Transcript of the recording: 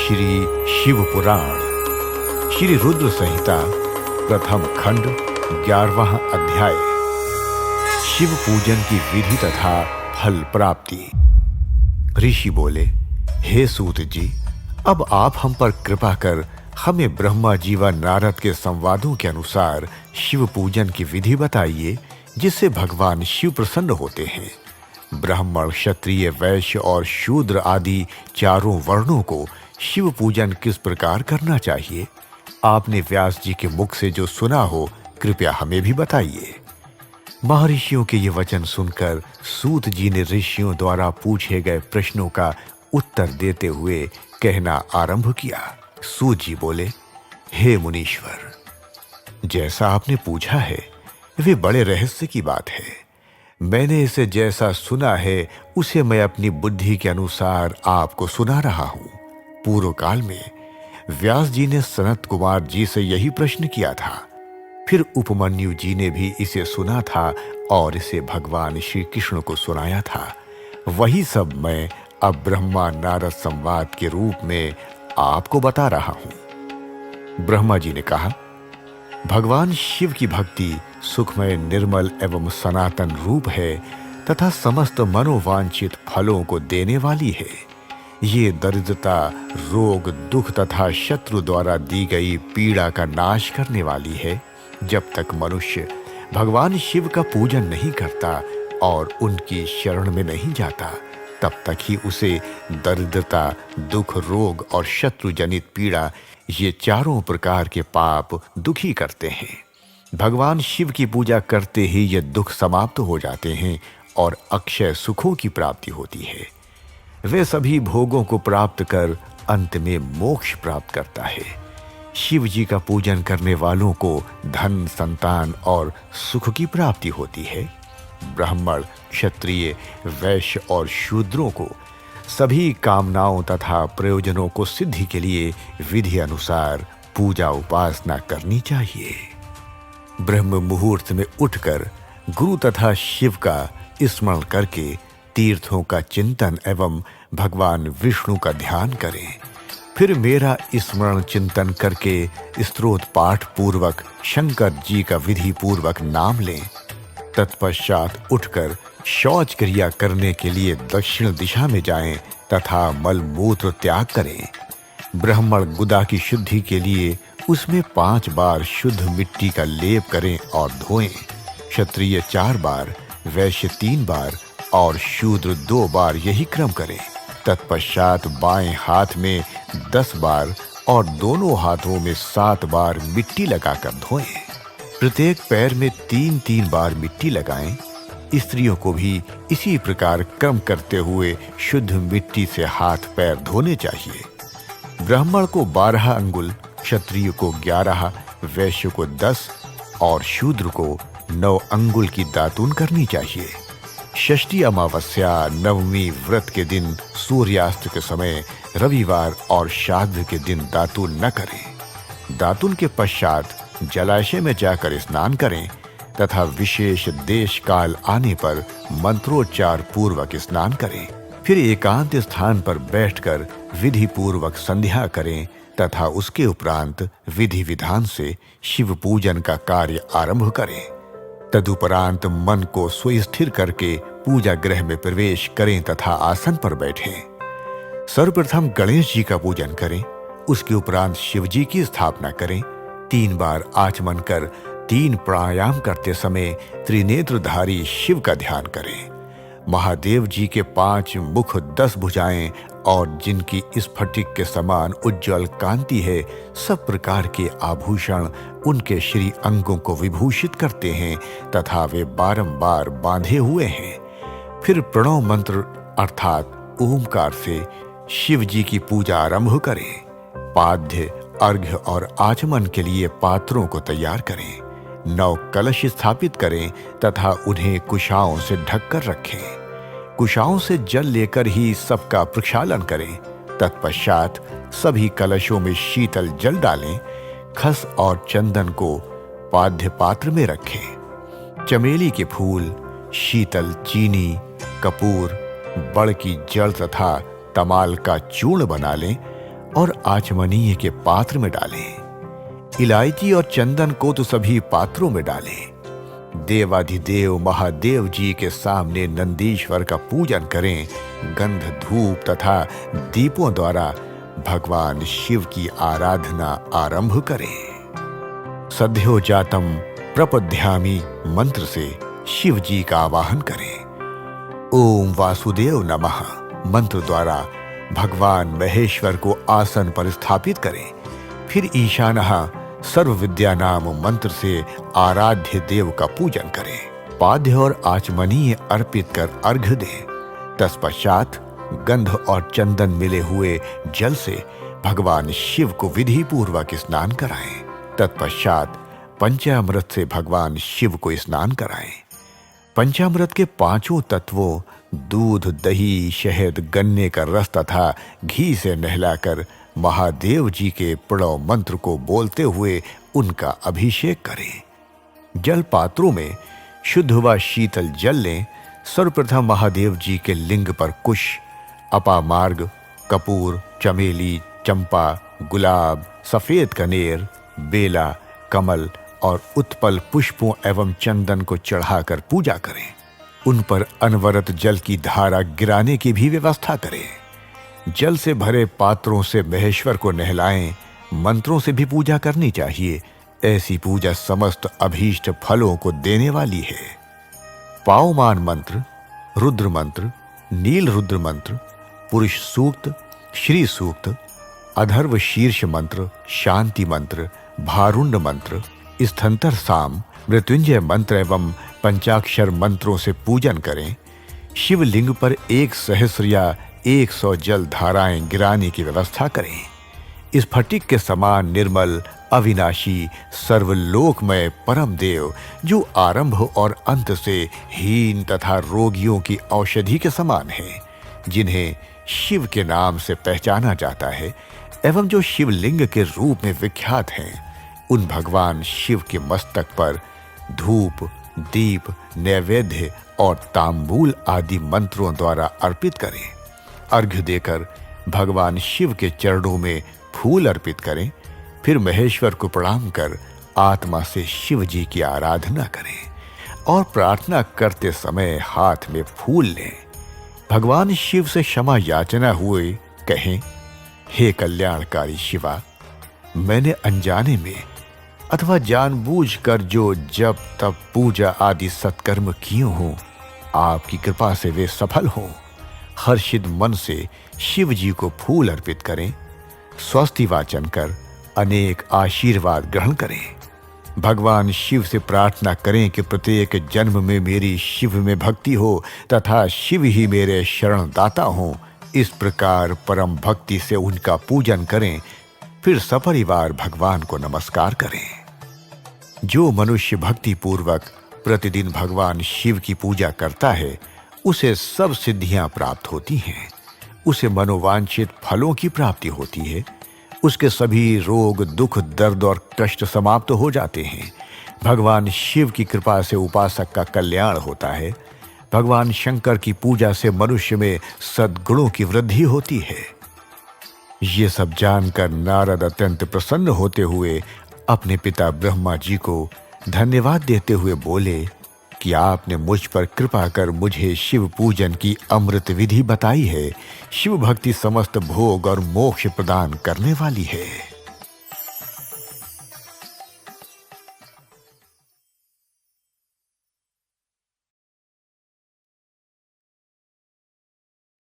श्री शिव पुराण श्री रुद्र संहिता प्रथम खंड 11वां अध्याय शिव पूजन की विधि तथा फल प्राप्ति। ऋषि बोले, हे सूत जी, अब आप हम पर कृपा कर हमें ब्रह्मा जी व नारद के संवादों के अनुसार शिव पूजन की विधि बताइए, जिससे भगवान शिव प्रसन्न होते हैं। ब्राह्मण, क्षत्रिय, वैश्य और शूद्र आदि चारों वर्णों को शिव पूजन किस प्रकार करना चाहिए? आपने व्यास जी के मुख से जो सुना हो, कृपया हमें भी बताइए। महर्षियों के ये वचन सुनकर सूत जी ने ऋषियों द्वारा पूछे गए प्रश्नों का उत्तर देते हुए कहना आरंभ किया। सूत जी बोले, हे मुनीश्वर, जैसा आपने पूछा है वे बड़े रहस्य की बात है। मैंने इसे जैसा सुना है उसे मैं अपनी बुद्धि के अनुसार आपको सुना रहा हूं। पूर्व काल में व्यास जी ने सनत कुमार जी से यही प्रश्न किया था। फिर उपमन्यु जी ने भी इसे सुना था और इसे भगवान श्री कृष्ण को सुनाया था। वही सब मैं अब ब्रह्मा नारद संवाद के रूप में आपको बता रहा हूं। ब्रह्मा जी ने कहा, भगवान शिव की भक्ति सुखमय, निर्मल एवं सनातन रूप है तथा समस्त मनोवांछित फलों को देने वाली है। ये दरिद्रता, रोग, दुख तथा शत्रु द्वारा दी गई पीड़ा का नाश करने वाली है। जब तक मनुष्य भगवान शिव का पूजन नहीं करता और उनकी शरण में नहीं जाता, तब तक ही उसे दरिद्रता, दुख, रोग और शत्रु जनित पीड़ा, ये चारों प्रकार के पाप दुखी करते हैं। भगवान शिव की पूजा करते ही ये दुख समाप्त हो जाते हैं और अक्षय सुखों की प्राप्ति होती है। वे सभी भोगों को प्राप्त कर अंत में मोक्ष प्राप्त करता है। शिव जी का पूजन करने वालों को धन, संतान और सुख की प्राप्ति होती है। ब्राह्मण, क्षत्रिय, वैश्य और शूद्रों को सभी कामनाओं तथा प्रयोजनों को सिद्धि के लिए विधि अनुसार पूजा उपासना करनी चाहिए। ब्रह्म मुहूर्त में उठकर गुरु तथा शिव का स्मरण करके तीर्थों का चिंतन एवं भगवान विष्णु का ध्यान करें। फिर मेरा स्मरण चिंतन करके स्तोत्र पाठ पूर्वक शंकर जी का विधि पूर्वक नाम लें। तत्पश्चात उठकर शौच क्रिया करने के लिए दक्षिण दिशा में जाएं तथा मल मूत्र त्याग करें। ब्राह्मण गुदा की शुद्धि के लिए उसमें 5 बार शुद्ध मिट्टी का लेप करें और धोएं। क्षत्रिय 4 बार, वैश्य 3 बार और शूद्र 2 बार यही क्रम करें। तत्पश्चात बाएं हाथ में 10 बार और दोनों हाथों में 7 बार मिट्टी लगाकर धोएं। प्रत्येक पैर में 3-3 बार मिट्टी लगाएं। स्त्रियों को भी इसी प्रकार क्रम करते हुए शुद्ध मिट्टी से हाथ पैर धोने चाहिए। ब्राह्मण को 12 अंगुल, क्षत्रिय को 11, वैश्य को 10 और शूद्र को 9 अंगुल की दातून करनी चाहिए। षष्ठी अमावस्या, नवमी व्रत के दिन, सूर्यास्त के समय, रविवार और श्राद्ध के दिन दातून न करें। दातून के पश्चात जलाशय में जाकर स्नान करें तथा विशेष देश काल आने पर मंत्रोच्चार पूर्वक स्नान करें। फिर एकांत स्थान पर बैठकर विधि पूर्वक संध्या करें तथा उसके उपरांत विधि विधान से शिव पूजन का कार्य आरंभ करें। तदुपरांत मन को सुस्थिर करके पूजा गृह में प्रवेश करें तथा आसन पर बैठें। सर्वप्रथम गणेश जी का पूजन करें, उसके उपरांत शिव जी की स्थापना करें। 3 बार आचमन कर 3 प्राणायाम करते समय त्रिनेत्रधारी शिव का ध्यान करें। महादेव जी के 5 मुख, 10 भुजाएं और जिनकी स्फटिक के समान उज्ज्वल कांति है, सब प्रकार के आभूषण उनके श्री अंगों को विभूषित करते हैं तथा वे बारंबार बांधे हुए हैं। फिर प्रणव मंत्र अर्थात ओमकार से शिव जी की पूजा आरंभ करें। पाद्य, अर्घ्य और आचमन के लिए पात्रों को तैयार करें। 9 कलश स्थापित करें तथा उन्हें कुशाओं से ढककर रखें। कुशाओं से जल लेकर ही सबका प्रक्षालन करें। तत्पश्चात सभी कलशों में शीतल जल डालें। खस और चंदन को पाद्य पात्र में रखें। चमेली के फूल, शीतल चीनी, कपूर, बड़ की जड़ तथा तमाल का चूर्ण बना लें और आचमनीय के पात्र में डालें। इलायची और चंदन को तो सभी पात्रों में डालें। देवाधिदेव महादेव जी के सामने नंदीश्वर का पूजन करें। गंध, धूप तथा दीपों द्वारा भगवान शिव की आराधना आरंभ करें। सद्यो जातम प्रपद्यामि मंत्र से शिव जी का आवाहन करें। ओम वासुदेव नमः मंत्र द्वारा भगवान महेश्वर को आसन पर स्थापित करें। फिर ईशानः सर्व विद्या नाम मंत्र से आराध्य देव का पूजन करें। पाद्य और आचमनीय अर्पित कर अर्घ्य दें। तत्पश्चात गंध और चंदन मिले हुए जल से भगवान शिव को विधि पूर्वक स्नान कराएं। तत्पश्चात पंचामृत से भगवान शिव को स्नान कराएं। पंचामृत के पांचों तत्वों दूध, दही, शहद, गन्ने का रस तथा घी से नहलाकर महादेव जी के प्रणव मंत्र को बोलते हुए उनका अभिषेक करें। जल पात्रों में शुद्ध व शीतल जल लें। सर्वप्रथम महादेव जी के लिंग पर कुश, अपामार्ग, कपूर, चमेली, चंपा, गुलाब, सफेद कनेर, बेला, कमल और उत्पल पुष्पों एवं चंदन को चढ़ाकर पूजा करें। उन पर अनवरत जल की धारा गिराने की भी व्यवस्था करें। जल से भरे पात्रों से महेश्वर को नहलाएं। मंत्रों से भी पूजा करनी चाहिए। ऐसी पूजा समस्त अभीष्ट फलों को देने वाली है। पावमान मंत्र, रुद्र मंत्र, नील रुद्र मंत्र, पुरुष सूक्त, श्री सूक्त, अधर्व शीर्ष मंत्र, शांति मंत्र, भारुंड मंत्र, स्थंतर साम, मृत्युंजय मंत्र एवं पंचाक्षर मंत्रों से पूजन करें। शिवलिंग पर 1 सहस्र या 100 जल धाराएं गिराने की व्यवस्था करें। स्फटिक के समान निर्मल, अविनाशी, सर्वलोकमय परम देव जो आरंभ और अंत से हीन तथा रोगियों की औषधि के समान है, जिन्हें शिव के नाम से पहचाना जाता है एवं जो शिवलिंग के रूप में विख्यात हैं, उन भगवान शिव के मस्तक पर धूप, दीप, नैवेद्य और तांबूल आदि मंत्रों द्वारा अर्पित करें। अर्घ्य देकर भगवान शिव के चरणों में फूल अर्पित करें। फिर महेश्वर को प्रणाम कर आत्मा से शिव जी की आराधना करें और प्रार्थना करते समय हाथ में फूल लें। भगवान शिव से क्षमा याचना हुए कहें, हे कल्याणकारी शिवा, मैंने अनजाने में अथवा जानबूझकर जो जप, तप, पूजा आदि सत्कर्म किए हों, आपकी कृपा से वे सफल हों। हर्षित मन से शिव जी को फूल अर्पित करें। स्वस्ति वाचन कर अनेक आशीर्वाद ग्रहण करें। भगवान शिव से प्रार्थना करें कि प्रत्येक जन्म में मेरी शिव में भक्ति हो तथा शिव ही मेरे शरणदाता हों। इस प्रकार परम भक्ति से उनका पूजन करें। फिर सपरिवार भगवान को नमस्कार करें। जो मनुष्य भक्ति पूर्वक प्रतिदिन भगवान शिव की पूजा करता है, उसे सब सिद्धियां प्राप्त होती हैं। उसे मनोवांछित फलों की प्राप्ति होती है। उसके सभी रोग, दुख, दर्द और कष्ट समाप्त हो जाते हैं। भगवान शिव की कृपा से उपासक का कल्याण होता है। भगवान शंकर की पूजा से मनुष्य में सद्गुणों की वृद्धि होती है। ये सब जानकर नारद अत्यंत प्रसन्न होते हुए अपने पिता ब्रह्मा जी को धन्यवाद देते हुए बोले कि आपने मुझ पर कृपा कर मुझे शिव पूजन की अमृत विधि बताई है। शिव भक्ति समस्त भोग और मोक्ष प्रदान करने वाली है।